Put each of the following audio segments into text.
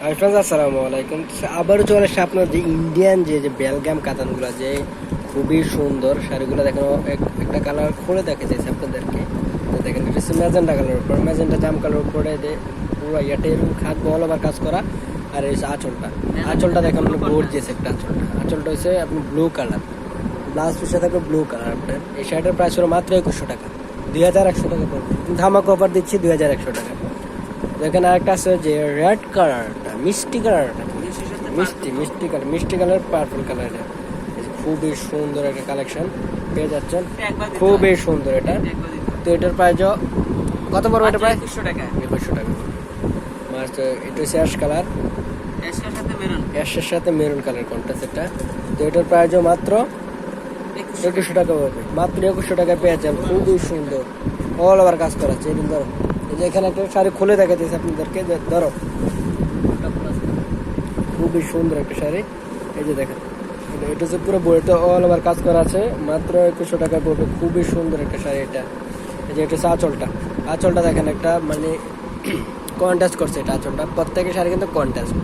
Hi friends, আসসালামু আলাইকুম। আবারও চলে এসেছে আপনার যে ইন্ডিয়ান যে বেলগাম কাতানগুলো, যে খুবই সুন্দর শাড়িগুলো। দেখেন একটা কালার খুলে দেখে চাইছে আপনাদেরকে। তো দেখেন এটা হচ্ছে ম্যাজেন্টা কালার উপর, ম্যাজেন্টা জাম কালার উপরে পুরো ইয়াটা এরকম খাট বল আবার কাজ করা। আর এই আঁচলটা দেখেন আপনার গর্জিয়াস একটা আঁচলটা হচ্ছে আপনি ব্লু কালার, ব্লাউজ পিসে থাকবে ব্লু কালার। আপনার এই শাড়িটার প্রাইস হলো মাত্র 2100 টাকা, 2100 টাকা পড়বে। ধামাকা অফার দিচ্ছি 2100 টাকা। এখানে আরেকটা আছে যে রেড কালারটা, মিষ্টি কালারটা, মিষ্টি কালার পার্পল কালার। খুবই সুন্দর একটা কালেকশন পেয়ে যাচ্ছেন, খুবই সুন্দর এটা। তো এটার প্রাইস কত পড়বে? এটা প্রায় 2100 টাকা। মাস্ট এটা হচ্ছে অ্যাশ কালার, অ্যাশের সাথে মেরুন কালার কোনটা সেটা। তো এটার প্রাইস মাত্র 2100 টাকা পড়বে, মাত্র 2100 টাকায় পেয়ে যাবেন। খুবই সুন্দর অল ওভার কাজ করা আছে। এরকম ধরো যে এখানে একটা শাড়ি খুলে দেখা যাচ্ছে আপনাদেরকে, যে ধরো খুবই সুন্দর একটা শাড়ি। এই যে দেখেন এটা হচ্ছে পুরো বইটা অল ওভার কাজ করা আছে, মাত্র 2100 টাকায় পড়বে। খুবই সুন্দর একটা শাড়ি এটা। এই যে এটা হচ্ছে আঁচলটা দেখেন একটা মানে কন্ট্রাস্ট করছে এটা আঁচলটা। প্রত্যেকের শাড়ি কিন্তু কন্ট্রাস্ট,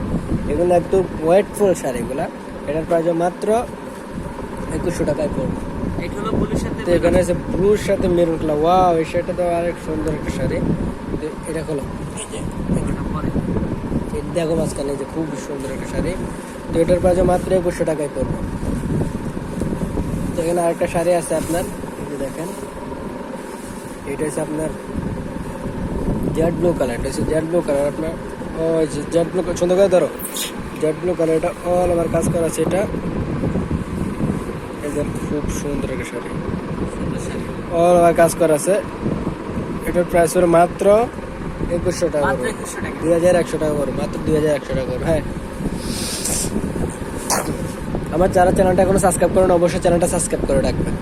এগুলো একদম ওয়েটফুল শাড়িগুলা। এটার প্রাইস মাত্র 2100 টাকায় পড়বে। তো এখানে আছে ব্লুর সাথে মেরুন কালার। ওয়াও, এই শাড়িটা তো অনেক সুন্দর একটা শাড়ি। এটা হলো দেখো মাঝখানে যে খুব সুন্দর একটা শাড়ি। তো এটার প্রাইস মাত্র 2100 টাকায় পড়বে। তো এখানে আরেকটা শাড়ি আছে আপনার, এই যে দেখেন এটা হচ্ছে আপনার জেড ব্লু কালার। এটা হচ্ছে জেড ব্লু কালার আপনার। ও জেড ব্লু, সুন্দর করে ধরো, জেড ব্লু কালার। এটা অল আমার কাজ করা আছে এটা। খুব সুন্দর একটা শাড়ি, অল আমার কাজ করা আছে। এটার প্রাইস হলো মাত্র 2100 টাকা, 2100 টাকা করে, মাত্র 2100 টাকা করে। হ্যাঁ, আমার যারা চ্যানেলটা এখনো সাবস্ক্রাইব করেন অবশ্যই চ্যানেলটা সাবস্ক্রাইব করে রাখবেন।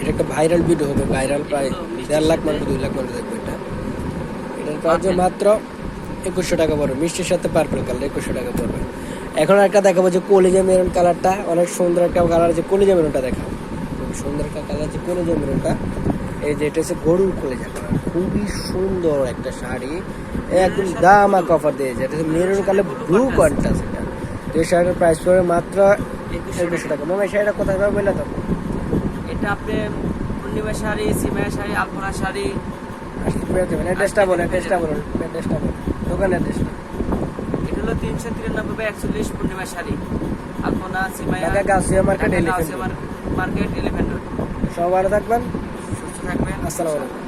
এটা একটা ভাইরাল ভিডিও হবে, ভাইরাল প্রায় 1.5 লাখ মানুষ 2 লাখ মানুষ দেখবে এটা। এটার প্রাইস মাত্র 2100 টাকা পড়বে, মিষ্টির সাথে পার্পল কালার 2100 টাকা পড়বে। এখন একটা দেখাবো যে কলিজা মেরুন কালারটা, অনেক সুন্দর একটা কালার। যে কলিজা মেরুনটা দেখাবো, খুব সুন্দর একটা কালার যে কলিজা মেরুনটা। এই যে এটা হচ্ছে গরুর কলিজা কালার, খুবই সুন্দর একটা শাড়ি, একদম দামাক অফার দিয়েছে। এটা হচ্ছে মেরুন কালার ব্লু কন্ট্রাস্ট। এটা তো এই শাড়িটার প্রাইস পড়বে মাত্র 2100 টাকা। মামা এই শাড়িটা কোথায় পাবে বললে তো? এটা আপনি পূর্ণিমা শাড়ি, সিমায়া শাড়ি, আলপনা শাড়ি। অ্যাড্রেসটা বলেন, দোকানের অ্যাড্রেসটা। এটা হলো 393 by 41 Purnima sari, Alpana, Simaya, Dhaka Gausia market, market, Elephant Road. সব ভালো থাকবেন, সুস্থ থাকবেন। আসসালামু আলাইকুম।